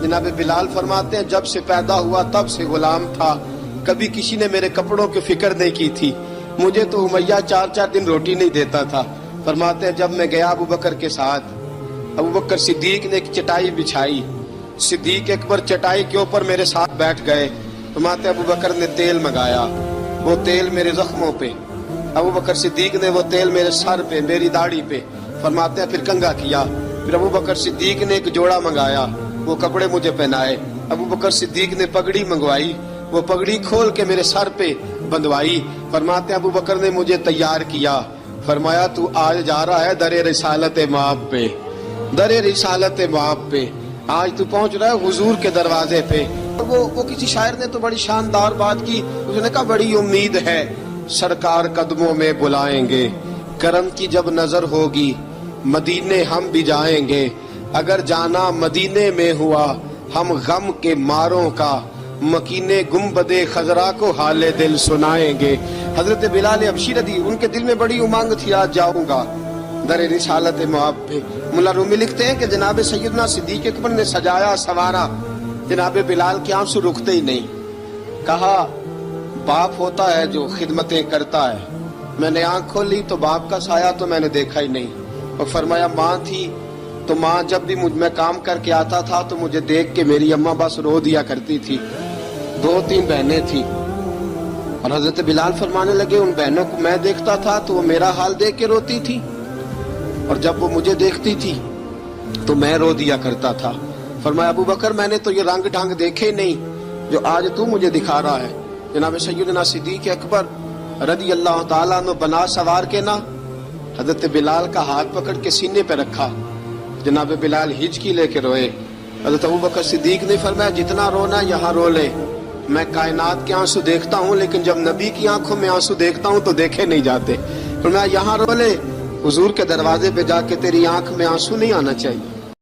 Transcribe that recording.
جناب بلال فرماتے ہیں جب سے پیدا ہوا تب سے غلام تھا، کبھی کسی نے میرے کپڑوں کی فکر نہیں کی تھی، مجھے تو امیہ 4 دن روٹی نہیں دیتا تھا۔ فرماتے ہیں جب میں گیا ابو بکر کے ساتھ، ابو بکر صدیق نے ایک چٹائی بچھائی، صدیق اکبر چٹائی کے اوپر میرے ساتھ بیٹھ گئے۔ فرماتے ہیں ابو بکر نے تیل منگایا، وہ تیل میرے زخموں پہ، ابو بکر صدیق نے وہ تیل میرے سر پہ، میری داڑھی پہ، فرماتے ہیں پھر کنگھا کیا۔ پھر ابو بکر صدیق نے ایک جوڑا منگایا، وہ کپڑے مجھے پہنائے۔ ابو بکر صدیق نے پگڑی منگوائی، وہ پگڑی کھول کے میرے سر پہ بندھوائی۔ فرماتے ہیں ابو بکر نے مجھے تیار کیا، فرمایا تو آج جا رہا ہے در رسالت مآب پہ، در رسالت مآب پہ، آج تو پہنچ رہا ہے حضور کے دروازے پہ۔ وہ کسی شاعر نے تو بڑی شاندار بات کی، اس نے کہا بڑی امید ہے سرکار قدموں میں بلائیں گے، کرم کی جب نظر ہوگی مدینے ہم بھی جائیں گے، اگر جانا مدینے میں ہوا ہم غم کے ماروں کا، مکینے گنبد خضرا کو حال دل سنائیں گے۔ حضرت بلال حبشی رضی ان کے دل میں بڑی امنگ تھی، آج جاؤں گا در رسالت مآب پہ۔ ملا رومی لکھتے ہیں کہ جناب سیدنا صدیق اکبر نے سجایا سوارا، جناب بلال کے آنسو رکتے ہی نہیں۔ کہا باپ ہوتا ہے جو خدمتیں کرتا ہے، میں نے آنکھ کھولی تو باپ کا سایہ تو میں نے دیکھا ہی نہیں، اور فرمایا ماں تھی تو ماں جب بھی میں کام کر کے آتا تھا تو مجھے دیکھ کے میری اماں بس رو دیا کرتی تھی۔ 2-3 بہنیں تھیں، اور حضرت بلال فرمانے لگے ان بہنوں کو میں دیکھتا تھا تو وہ میرا حال دیکھ کے روتی تھی، اور جب وہ مجھے دیکھتی تھی تو میں رو دیا کرتا تھا۔ فرمایا ابو بکر میں نے تو یہ رنگ ڈھنگ دیکھے نہیں جو آج تو مجھے دکھا رہا ہے۔ جناب سیدنا صدیق اکبر رضی اللہ تعالیٰ عنہ بنا سوار کے نا حضرت بلال کا ہاتھ پکڑ کے سینے پہ رکھا، جناب بلال ہچکی لے کے روئے۔ حضرت ابو بکر صدیق نے فرمایا جتنا رونا یہاں رو لے، میں کائنات کے آنسو دیکھتا ہوں لیکن جب نبی کی آنکھوں میں آنسو دیکھتا ہوں تو دیکھے نہیں جاتے۔ فرمایا یہاں رو لے، حضور کے دروازے پہ جا کے تیری آنکھ میں آنسو نہیں آنا چاہیے۔